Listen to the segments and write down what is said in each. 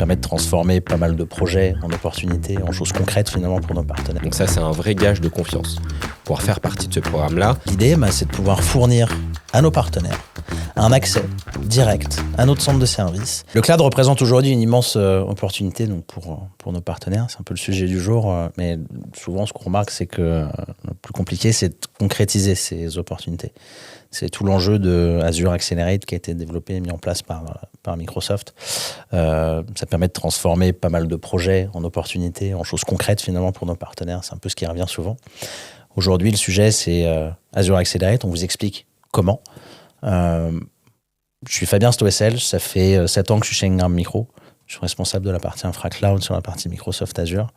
permet de transformer pas mal de projets en opportunités, en choses concrètes finalement pour nos partenaires. Donc ça, c'est un vrai gage de confiance. Pour faire partie de ce programme-là, l'idée, c'est de pouvoir fournir à nos partenaires un accès direct à notre centre de service. Le cloud représente aujourd'hui une immense opportunité donc pour nos partenaires. C'est un peu le sujet du jour, mais souvent ce qu'on remarque, c'est que le plus compliqué, c'est de concrétiser ces opportunités. C'est tout l'enjeu de Azure Accelerate qui a été développé et mis en place par Microsoft. Ça permet de transformer pas mal de projets en opportunités, en choses concrètes finalement pour nos partenaires. C'est un peu ce qui revient souvent. Aujourd'hui, le sujet, c'est Azure Accelerate. On vous explique comment. Je suis Fabien Stoessel. Ça fait 7 ans que je suis chez Ingram Micro. Je suis responsable de la partie infra cloud sur la partie Microsoft Azure.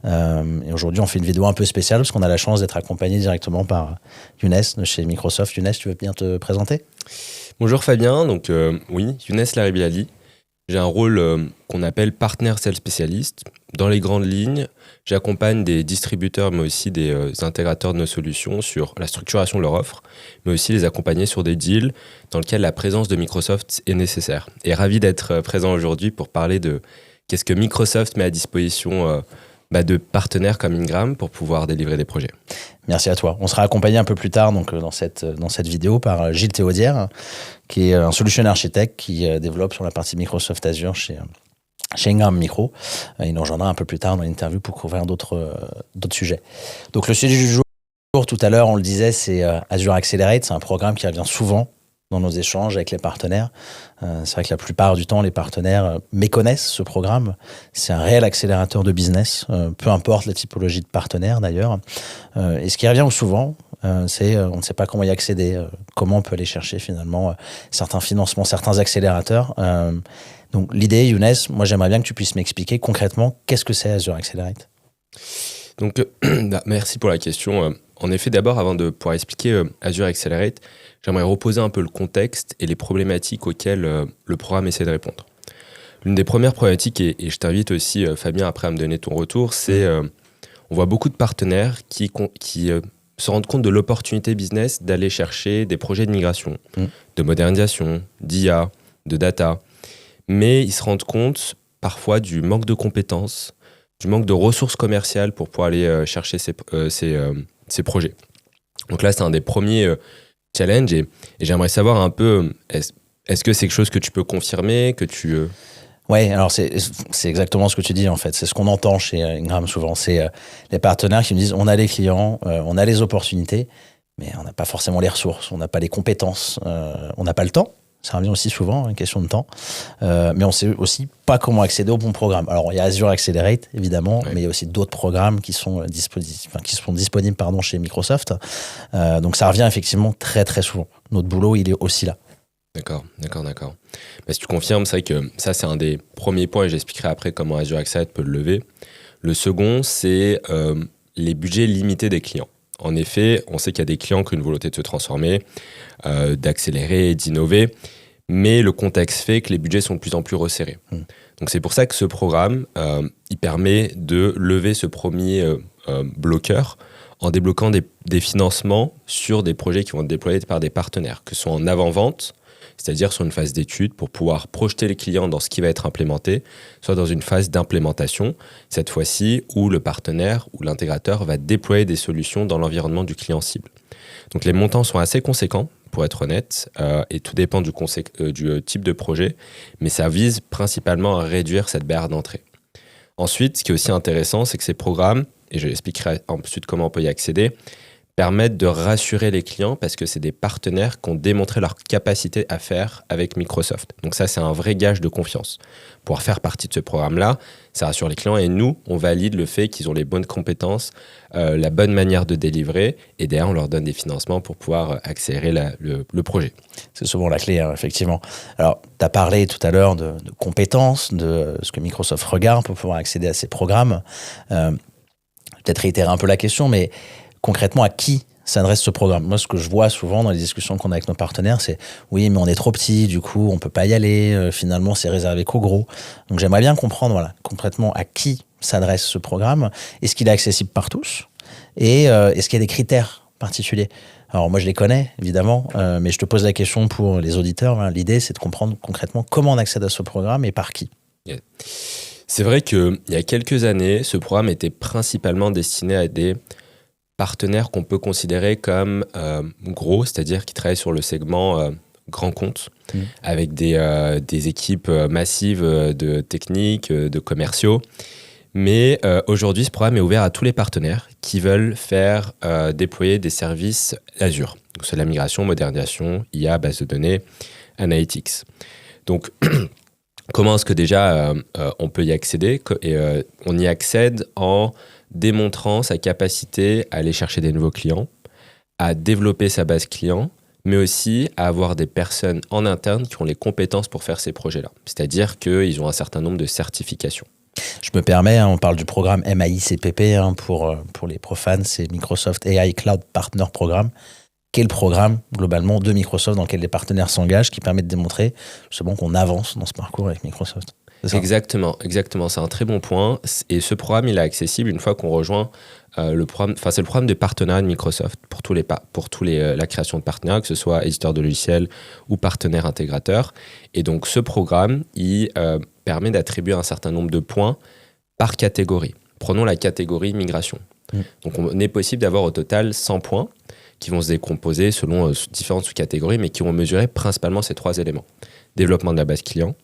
Et aujourd'hui, on fait une vidéo un peu spéciale parce qu'on a la chance d'être accompagné directement par Younes de chez Microsoft. Younes, tu veux bien te présenter ? Bonjour Fabien, donc oui, Younes Laribilali. J'ai un rôle qu'on appelle Partner Sales Spécialiste. Dans les grandes lignes, j'accompagne des distributeurs mais aussi des intégrateurs de nos solutions sur la structuration de leur offre, mais aussi les accompagner sur des deals dans lesquels la présence de Microsoft est nécessaire. Et ravi d'être présent aujourd'hui pour parler de qu'est-ce que Microsoft met à disposition de partenaires comme Ingram pour pouvoir délivrer des projets. Merci à toi. On sera accompagné un peu plus tard donc, dans cette vidéo par Gilles Théaudière, qui est un solution architecte qui développe sur la partie Microsoft Azure chez Ingram Micro. Il nous rejoindra un peu plus tard dans l'interview pour couvrir d'autres sujets. Donc le sujet du jour, tout à l'heure, on le disait, c'est Azure Accelerate. C'est un programme qui revient souvent dans nos échanges avec les partenaires. C'est vrai que la plupart du temps, les partenaires méconnaissent ce programme. C'est un réel accélérateur de business, peu importe la typologie de partenaire d'ailleurs. Et ce qui revient souvent, c'est on ne sait pas comment y accéder, comment on peut aller chercher finalement certains financements, certains accélérateurs. Donc l'idée, Younes, moi j'aimerais bien que tu puisses m'expliquer concrètement qu'est-ce que c'est Azure Accelerate. Donc merci pour la question. En effet, d'abord, avant de pouvoir expliquer Azure Accelerate, j'aimerais reposer un peu le contexte et les problématiques auxquelles le programme essaie de répondre. L'une des premières problématiques, et je t'invite aussi, Fabien, après à me donner ton retour, c'est on voit beaucoup de partenaires qui se rendent compte de l'opportunité business d'aller chercher des projets de migration, de modernisation, d'IA, de data, mais ils se rendent compte parfois du manque de compétences, du manque de ressources commerciales pour pouvoir aller chercher ces projets. Donc là, c'est un des premiers challenges et j'aimerais savoir un peu, est-ce que c'est quelque chose que tu peux confirmer, que tu... Oui, alors c'est exactement ce que tu dis en fait. C'est ce qu'on entend chez Ingram souvent. C'est les partenaires qui me disent on a les clients, on a les opportunités, mais on n'a pas forcément les ressources, on n'a pas les compétences, on n'a pas le temps. Ça revient aussi souvent, une question de temps. Mais on ne sait aussi pas comment accéder au bon programme. Alors, il y a Azure Accelerate, évidemment, mais il y a aussi d'autres programmes qui sont disponibles chez Microsoft. Donc, ça revient effectivement très, très souvent. Notre boulot, il est aussi là. D'accord. Si tu confirmes, c'est vrai que ça, c'est un des premiers points et j'expliquerai après comment Azure Accelerate peut le lever. Le second, c'est les budgets limités des clients. En effet, on sait qu'il y a des clients qui ont une volonté de se transformer, d'accélérer et d'innover, mais le contexte fait que les budgets sont de plus en plus resserrés. Donc c'est pour ça que ce programme, il permet de lever ce premier bloqueur en débloquant des financements sur des projets qui vont être déployés par des partenaires, que ce soit en avant-vente, c'est-à-dire sur une phase d'étude pour pouvoir projeter les clients dans ce qui va être implémenté, soit dans une phase d'implémentation, cette fois-ci où le partenaire ou l'intégrateur va déployer des solutions dans l'environnement du client cible. Donc les montants sont assez conséquents, pour être honnête, et tout dépend du type de projet, mais ça vise principalement à réduire cette barrière d'entrée. Ensuite, ce qui est aussi intéressant, c'est que ces programmes, et je l'expliquerai ensuite comment on peut y accéder, permettent de rassurer les clients parce que c'est des partenaires qui ont démontré leur capacité à faire avec Microsoft. Donc ça, c'est un vrai gage de confiance. Pour faire partie de ce programme-là, ça rassure les clients et nous, on valide le fait qu'ils ont les bonnes compétences, la bonne manière de délivrer et derrière, on leur donne des financements pour pouvoir accélérer le projet. C'est souvent la clé, effectivement. Alors, tu as parlé tout à l'heure de compétences, de ce que Microsoft regarde pour pouvoir accéder à ces programmes. Peut-être réitérer un peu la question, mais concrètement, à qui s'adresse ce programme? Moi, ce que je vois souvent dans les discussions qu'on a avec nos partenaires, c'est oui, mais on est trop petit, du coup, on peut pas y aller. Finalement, c'est réservé qu'aux gros. Donc, j'aimerais bien comprendre, concrètement, à qui s'adresse ce programme. Est-ce qu'il est accessible par tous? Et est-ce qu'il y a des critères particuliers? Alors, moi, je les connais, évidemment, mais je te pose la question pour les auditeurs. L'idée, c'est de comprendre concrètement comment on accède à ce programme et par qui. Yeah. C'est vrai qu'il y a quelques années, ce programme était principalement destiné à des partenaires qu'on peut considérer comme gros, c'est-à-dire qui travaillent sur le segment grand compte, avec des équipes massives de techniques, de commerciaux. Mais aujourd'hui, ce programme est ouvert à tous les partenaires qui veulent faire déployer des services Azure. Donc, c'est la migration, modernisation, IA, base de données, analytics. Donc, comment est-ce que déjà on peut y accéder ? On y accède en démontrant sa capacité à aller chercher des nouveaux clients, à développer sa base client, mais aussi à avoir des personnes en interne qui ont les compétences pour faire ces projets-là. C'est-à-dire qu'ils ont un certain nombre de certifications. Je me permets, on parle du programme MAICPP, pour les profanes, c'est Microsoft AI Cloud Partner Programme, qui est le programme globalement de Microsoft dans lequel les partenaires s'engagent, qui permet de démontrer justement qu'on avance dans ce parcours avec Microsoft. Exactement, c'est un très bon point. Et ce programme, il est accessible une fois qu'on rejoint le programme. Enfin, c'est le programme de partenariat de Microsoft pour la création de partenaires, que ce soit éditeur de logiciels ou partenaire intégrateur. Et donc, ce programme, il permet d'attribuer un certain nombre de points par catégorie. Prenons la catégorie migration. Donc, on est possible d'avoir au total 100 points qui vont se décomposer selon différentes sous-catégories, mais qui vont mesurer principalement ces 3 éléments. Développement de la base client,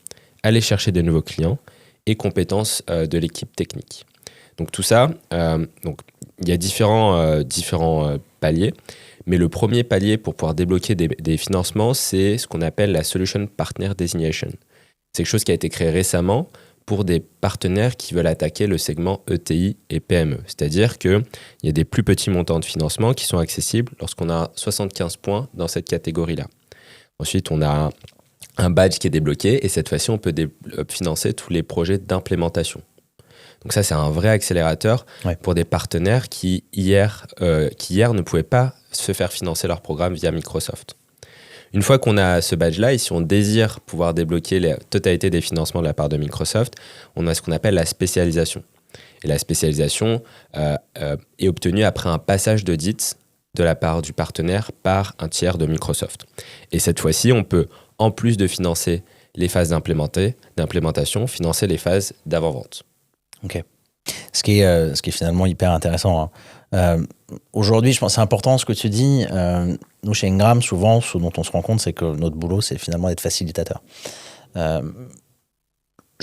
aller chercher des nouveaux clients et compétences de l'équipe technique. Donc tout ça, il y a différents paliers, mais le premier palier pour pouvoir débloquer des financements, c'est ce qu'on appelle la Solution Partner Designation. C'est quelque chose qui a été créé récemment pour des partenaires qui veulent attaquer le segment ETI et PME. C'est-à-dire qu'il y a des plus petits montants de financement qui sont accessibles lorsqu'on a 75 points dans cette catégorie-là. Ensuite, on a un badge qui est débloqué et cette fois-ci, on peut financer tous les projets d'implémentation. Donc ça, c'est un vrai accélérateur pour des partenaires qui hier ne pouvaient pas se faire financer leur programme via Microsoft. Une fois qu'on a ce badge-là, et si on désire pouvoir débloquer la totalité des financements de la part de Microsoft, on a ce qu'on appelle la spécialisation. Et la spécialisation est obtenue après un passage d'audit de la part du partenaire par un tiers de Microsoft. Et cette fois-ci, on peut, en plus de financer les phases d'implémentation, financer les phases d'avant-vente. Ok. Ce qui est finalement hyper intéressant. Aujourd'hui, je pense que c'est important ce que tu dis. Nous, chez Ingram, souvent, ce dont on se rend compte, c'est que notre boulot, c'est finalement d'être facilitateur. Je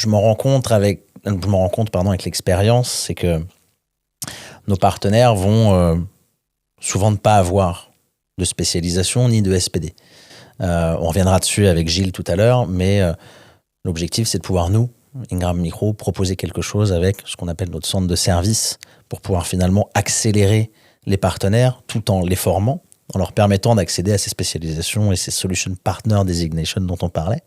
m'en rends compte avec l'expérience, c'est que nos partenaires vont souvent ne pas avoir de spécialisation ni de SPD. On reviendra dessus avec Gilles tout à l'heure, mais l'objectif, c'est de pouvoir, nous, Ingram Micro, proposer quelque chose avec ce qu'on appelle notre centre de service pour pouvoir finalement accélérer les partenaires tout en les formant, en leur permettant d'accéder à ces spécialisations et ces Solution Partner Designation dont on parlait,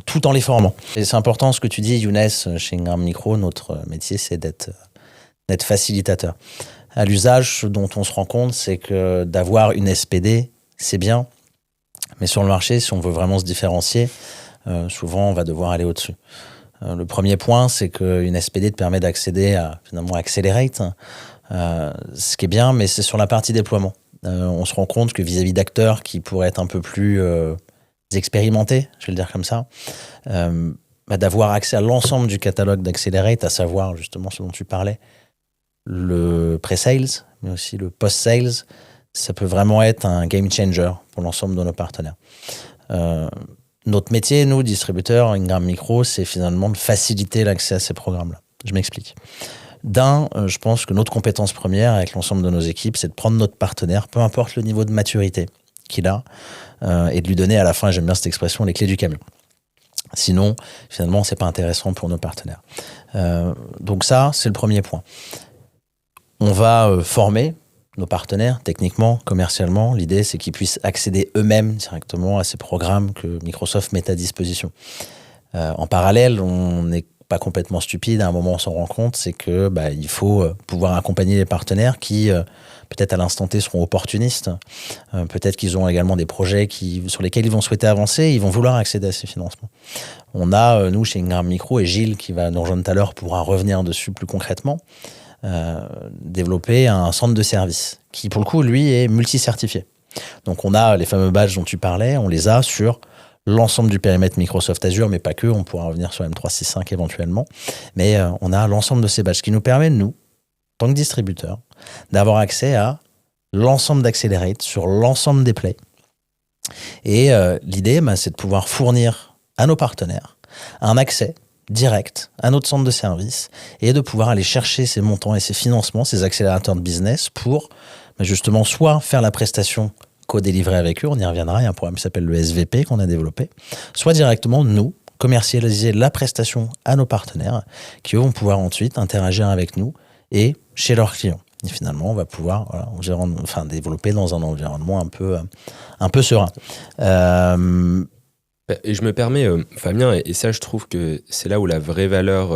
tout en les formant. Et c'est important ce que tu dis, Younes, chez Ingram Micro, notre métier, c'est d'être facilitateur. À l'usage, ce dont on se rend compte, c'est que d'avoir une SPD, c'est bien, mais sur le marché, si on veut vraiment se différencier, souvent on va devoir aller au-dessus. Le premier point, c'est qu'une SPD te permet d'accéder à finalement Accelerate, ce qui est bien, mais c'est sur la partie déploiement. On se rend compte que vis-à-vis d'acteurs qui pourraient être un peu plus expérimentés, je vais le dire comme ça, d'avoir accès à l'ensemble du catalogue d'Accelerate, à savoir justement ce dont tu parlais, le pre-sales, mais aussi le post-sales, ça peut vraiment être un game changer pour l'ensemble de nos partenaires. Notre métier, nous, distributeurs, Ingram Micro, c'est finalement de faciliter l'accès à ces programmes-là. Je m'explique. Je pense que notre compétence première avec l'ensemble de nos équipes, c'est de prendre notre partenaire, peu importe le niveau de maturité qu'il a, et de lui donner à la fin, j'aime bien cette expression, les clés du camion. Sinon, finalement, c'est pas intéressant pour nos partenaires. Donc ça, c'est le premier point. On va former nos partenaires, techniquement, commercialement. L'idée, c'est qu'ils puissent accéder eux-mêmes directement à ces programmes que Microsoft met à disposition. En parallèle, on n'est pas complètement stupide. À un moment, on s'en rend compte, c'est que il faut pouvoir accompagner les partenaires qui, peut-être à l'instant T, seront opportunistes. Peut-être qu'ils ont également des projets sur lesquels ils vont souhaiter avancer et ils vont vouloir accéder à ces financements. On a, nous, chez Ingram Micro, et Gilles, qui va nous rejoindre tout à l'heure, pourra revenir dessus plus concrètement, développer un centre de service qui, pour le coup, lui, est multi-certifié. Donc, on a les fameux badges dont tu parlais, on les a sur l'ensemble du périmètre Microsoft Azure, mais pas que, on pourra revenir sur M365 éventuellement. Mais on a l'ensemble de ces badges, ce qui nous permet, nous, en tant que distributeur, d'avoir accès à l'ensemble d'Accelerate sur l'ensemble des plays. Et l'idée, c'est de pouvoir fournir à nos partenaires un accès direct à notre centre de service et de pouvoir aller chercher ces montants et ces financements, ces accélérateurs de business pour justement soit faire la prestation co-délivrée avec eux, on y reviendra, il y a un programme qui s'appelle le SVP qu'on a développé, soit directement nous commercialiser la prestation à nos partenaires qui eux vont pouvoir ensuite interagir avec nous et chez leurs clients. Et finalement, on va pouvoir développer dans un environnement un peu serein. Et je me permets, Fabien, et ça je trouve que c'est là où la vraie valeur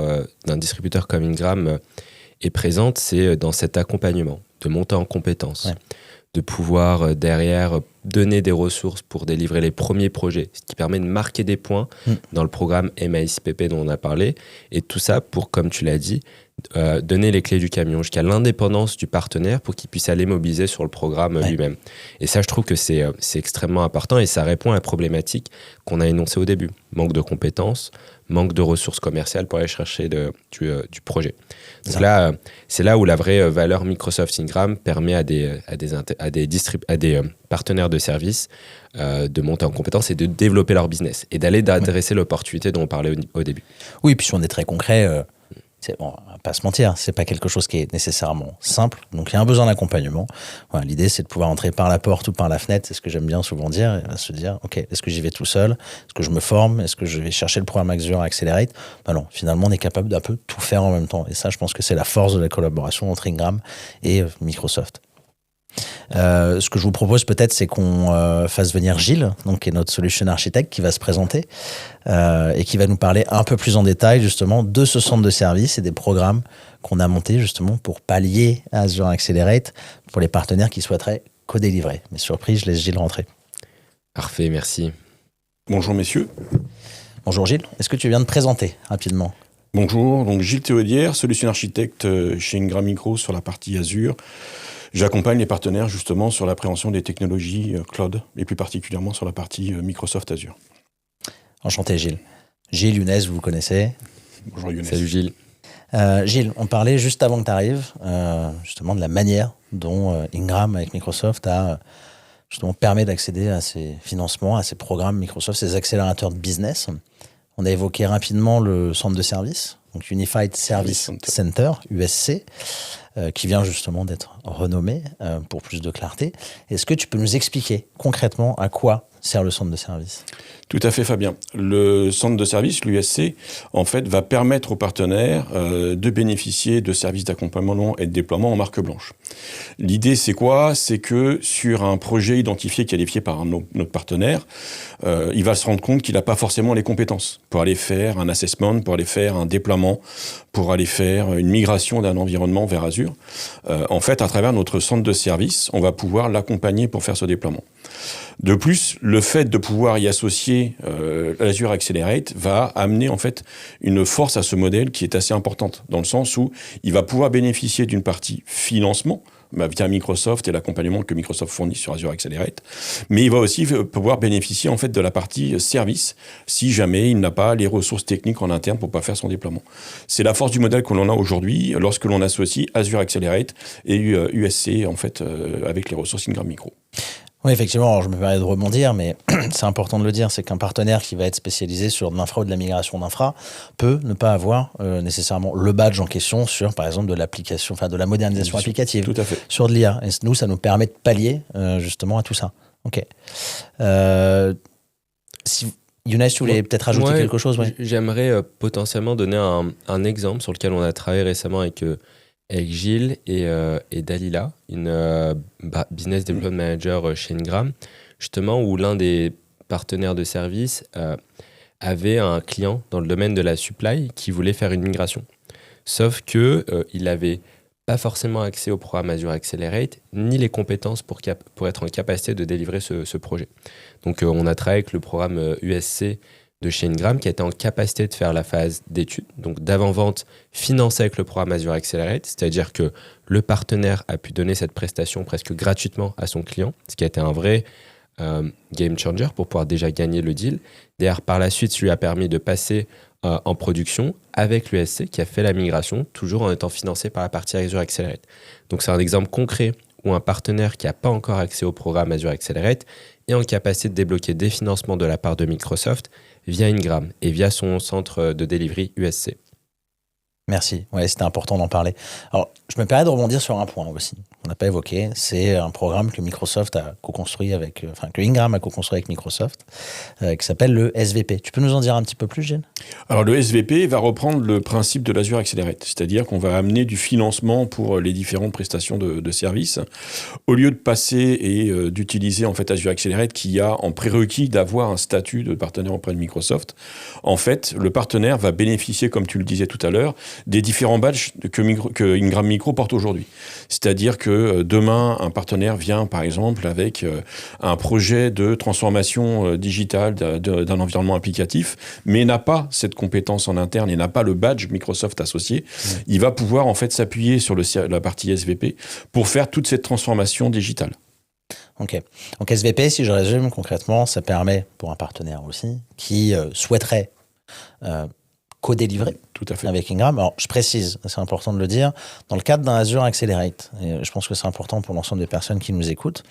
d'un distributeur comme Ingram est présente, c'est dans cet accompagnement, de monter en compétences, de pouvoir derrière donner des ressources pour délivrer les premiers projets, ce qui permet de marquer des points dans le programme MAICPP dont on a parlé, et tout ça pour, comme tu l'as dit, donner les clés du camion jusqu'à l'indépendance du partenaire pour qu'il puisse aller mobiliser sur le programme lui-même. Et ça, je trouve que c'est extrêmement important et ça répond à la problématique qu'on a énoncée au début. Manque de compétences, manque de ressources commerciales pour aller chercher du projet. Donc là, c'est là où la vraie valeur Microsoft Ingram permet à des partenaires de services de monter en compétences et de développer leur business et d'aller adresser l'opportunité dont on parlait au début. Oui, puis si on est très concret... on va pas se mentir, c'est pas quelque chose qui est nécessairement simple, donc il y a un besoin d'accompagnement. Voilà, l'idée c'est de pouvoir entrer par la porte ou par la fenêtre, c'est ce que j'aime bien souvent dire, et se dire ok, est-ce que j'y vais tout seul, est-ce que je me forme, est-ce que je vais chercher le programme Azure Accelerate. Non, finalement on est capable d'un peu tout faire en même temps, et ça je pense que c'est la force de la collaboration entre Ingram et Microsoft. Ce que je vous propose peut-être, c'est qu'on fasse venir Gilles, donc, qui est notre solution architecte, qui va se présenter et qui va nous parler un peu plus en détail justement de ce centre de service et des programmes qu'on a montés justement pour pallier Azure Accelerate pour les partenaires qui souhaiteraient co-délivrer. Mais surprise, je laisse Gilles rentrer. Parfait, merci. Bonjour messieurs. Bonjour Gilles, est-ce que tu viens de te présenter rapidement ? Bonjour, donc Gilles Théodière, solution architecte chez Ingram Micro sur la partie Azure. J'accompagne les partenaires justement sur l'appréhension des technologies cloud et plus particulièrement sur la partie Microsoft Azure. Enchanté Gilles. Gilles, Younes, vous connaissez ? Bonjour Younes. Salut Gilles. Gilles, on parlait juste avant que tu arrives justement de la manière dont Ingram avec Microsoft justement permet d'accéder à ces financements, à ces programmes Microsoft, ces accélérateurs de business. On a évoqué rapidement le centre de service, donc Unified Service Center, USC, qui vient justement d'être renommé pour plus de clarté. Est-ce que tu peux nous expliquer concrètement à quoi sert le centre de service ? Tout à fait Fabien. Le centre de service, l'USC, en fait, va permettre aux partenaires de bénéficier de services d'accompagnement et de déploiement en marque blanche. L'idée, c'est quoi ? C'est que sur un projet identifié, qualifié par notre partenaire, il va se rendre compte qu'il n'a pas forcément les compétences pour aller faire un assessment, pour aller faire un déploiement, pour aller faire une migration d'un environnement vers Azure. En fait, à travers notre centre de service, on va pouvoir l'accompagner pour faire ce déploiement. De plus, le fait de pouvoir y associer Azure Accelerate va amener en fait une force à ce modèle qui est assez importante, dans le sens où il va pouvoir bénéficier d'une partie financement via Microsoft et l'accompagnement que Microsoft fournit sur Azure Accelerate, mais il va aussi pouvoir bénéficier en fait de la partie service si jamais il n'a pas les ressources techniques en interne pour pas faire son déploiement. C'est la force du modèle que l'on a aujourd'hui lorsque l'on associe Azure Accelerate et USC en fait avec les ressources Ingram Micro. Oui, effectivement, alors je me permets de rebondir, mais c'est important de le dire, c'est qu'un partenaire qui va être spécialisé sur de l'infra ou de la migration d'infra peut ne pas avoir nécessairement le badge en question sur, par exemple, de l'application, enfin de la modernisation applicative, tout à fait. Sur de l'IA. Et nous, ça nous permet de pallier justement à tout ça. Ok. Younes, tu voulais peut-être rajouter quelque chose ? J'aimerais potentiellement donner un exemple sur lequel on a travaillé récemment avec Gilles et Dalila, une business development manager chez Ingram, justement où l'un des partenaires de service avait un client dans le domaine de la supply qui voulait faire une migration. Sauf qu'il n'avait pas forcément accès au programme Azure Accelerate, ni les compétences pour être en capacité de délivrer ce projet. Donc on a travaillé avec le programme USC de chez Ingram qui a été en capacité de faire la phase d'étude, donc d'avant-vente financée avec le programme Azure Accelerate, c'est-à-dire que le partenaire a pu donner cette prestation presque gratuitement à son client, ce qui a été un vrai game changer pour pouvoir déjà gagner le deal. D'ailleurs, par la suite, ça lui a permis de passer en production avec l'USC qui a fait la migration, toujours en étant financé par la partie Azure Accelerate. Donc, c'est un exemple concret où un partenaire qui n'a pas encore accès au programme Azure Accelerate est en capacité de débloquer des financements de la part de Microsoft via Ingram et via son centre de delivery USC. Merci, ouais, c'était important d'en parler. Alors, je me permets de rebondir sur un point aussi, qu'on n'a pas évoqué, c'est un programme que Microsoft a co-construit avec, que Ingram a co-construit avec Microsoft, qui s'appelle le SVP. Tu peux nous en dire un petit peu plus, Gilles ? Alors le SVP va reprendre le principe de l'Azure Accelerate, c'est-à-dire qu'on va amener du financement pour les différentes prestations de services, au lieu de passer et d'utiliser en fait Azure Accelerate qui a en prérequis d'avoir un statut de partenaire auprès de Microsoft. En fait, le partenaire va bénéficier, comme tu le disais tout à l'heure, des différents badges que Ingram Micro porte aujourd'hui. C'est-à-dire que demain, un partenaire vient, par exemple, avec un projet de transformation digitale d'un environnement applicatif, mais n'a pas cette compétence en interne et n'a pas le badge Microsoft associé. Il va pouvoir en fait s'appuyer sur la partie SVP pour faire toute cette transformation digitale. Ok. Donc SVP, si je résume concrètement, ça permet pour un partenaire aussi qui souhaiterait co-délivrer Tout à fait. avec Ingram. Alors, je précise, c'est important de le dire, dans le cadre d'un Azure Accelerate, et je pense que c'est important pour l'ensemble des personnes qui nous écoutent,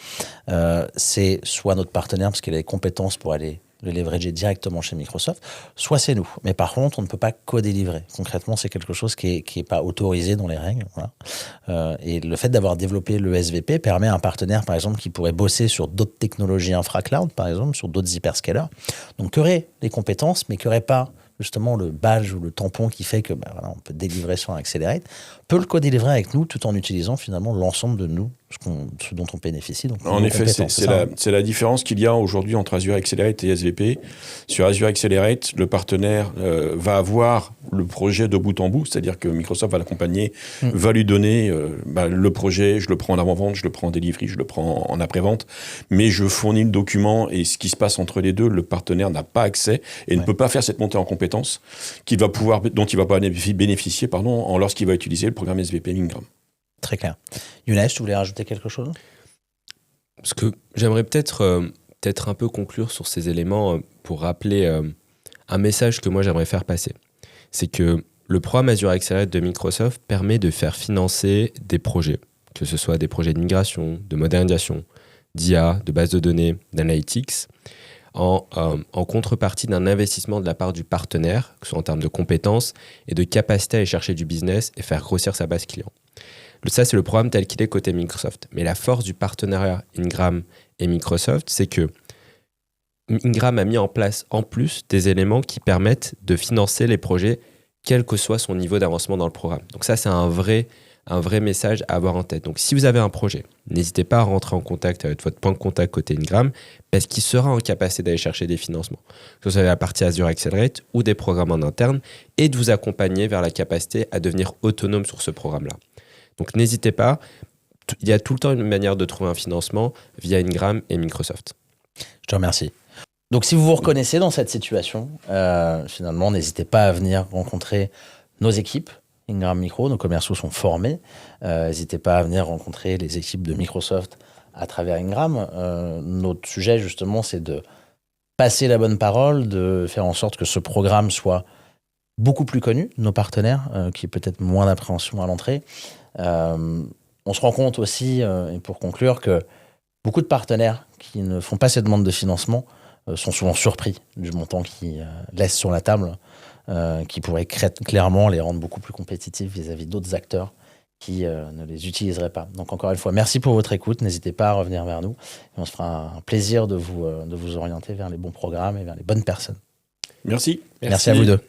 c'est soit notre partenaire, parce qu'il a les compétences pour aller le leverager directement chez Microsoft, soit c'est nous. Mais par contre, on ne peut pas co-délivrer. Concrètement, c'est quelque chose qui est pas autorisé dans les règles. Voilà. Et le fait d'avoir développé le SVP permet à un partenaire, par exemple, qui pourrait bosser sur d'autres technologies infra-cloud, par exemple, sur d'autres hyperscalers, donc qui aurait les compétences, mais qui n'aurait pas justement le badge ou le tampon qui fait que voilà, on peut délivrer sur un Accelerate, peut le co-délivrer avec nous tout en utilisant finalement l'ensemble de nous, ce dont on bénéficie. Donc, en effet, c'est la différence qu'il y a aujourd'hui entre Azure Accelerate et SVP. Sur Azure Accelerate, le partenaire va avoir le projet de bout en bout, c'est-à-dire que Microsoft va l'accompagner, va lui donner le projet, je le prends en avant-vente, je le prends en delivery, je le prends en après-vente, mais je fournis le document et ce qui se passe entre les deux, le partenaire n'a pas accès et ne peut pas faire cette montée en compétence dont il va pas bénéficier lorsqu'il va utiliser le programme SVP Ingram. Très clair. Younes, tu voulais rajouter quelque chose ? Parce que j'aimerais peut-être un peu conclure sur ces éléments pour rappeler un message que moi j'aimerais faire passer. C'est que le programme Azure Accelerate de Microsoft permet de faire financer des projets, que ce soit des projets de migration, de modernisation, d'IA, de base de données, d'analytics, en contrepartie d'un investissement de la part du partenaire, que ce soit en termes de compétences et de capacité à aller chercher du business et faire grossir sa base client. Ça, c'est le programme tel qu'il est côté Microsoft. Mais la force du partenariat Ingram et Microsoft, c'est que Ingram a mis en place en plus des éléments qui permettent de financer les projets, quel que soit son niveau d'avancement dans le programme. Donc ça, c'est un vrai message à avoir en tête. Donc si vous avez un projet, n'hésitez pas à rentrer en contact avec votre point de contact côté Ingram, parce qu'il sera en capacité d'aller chercher des financements, que ce soit la partie Azure Accelerate ou des programmes en interne, et de vous accompagner vers la capacité à devenir autonome sur ce programme-là. Donc n'hésitez pas, il y a tout le temps une manière de trouver un financement via Ingram et Microsoft. Je te remercie. Donc si vous vous reconnaissez dans cette situation, finalement, n'hésitez pas à venir rencontrer nos équipes. Ingram Micro, nos commerciaux sont formés. N'hésitez pas à venir rencontrer les équipes de Microsoft à travers Ingram. Notre sujet, justement, c'est de passer la bonne parole, de faire en sorte que ce programme soit beaucoup plus connu, nos partenaires, qui peut-être moins d'appréhension à l'entrée. On se rend compte aussi, et pour conclure, que beaucoup de partenaires qui ne font pas cette demande de financement sont souvent surpris du montant qu'ils laissent sur la table, qui pourrait clairement les rendre beaucoup plus compétitifs vis-à-vis d'autres acteurs qui ne les utiliseraient pas. Donc encore une fois, merci pour votre écoute. N'hésitez pas à revenir vers nous. Et on se fera un plaisir de vous orienter vers les bons programmes et vers les bonnes personnes. Merci. Merci à vous deux.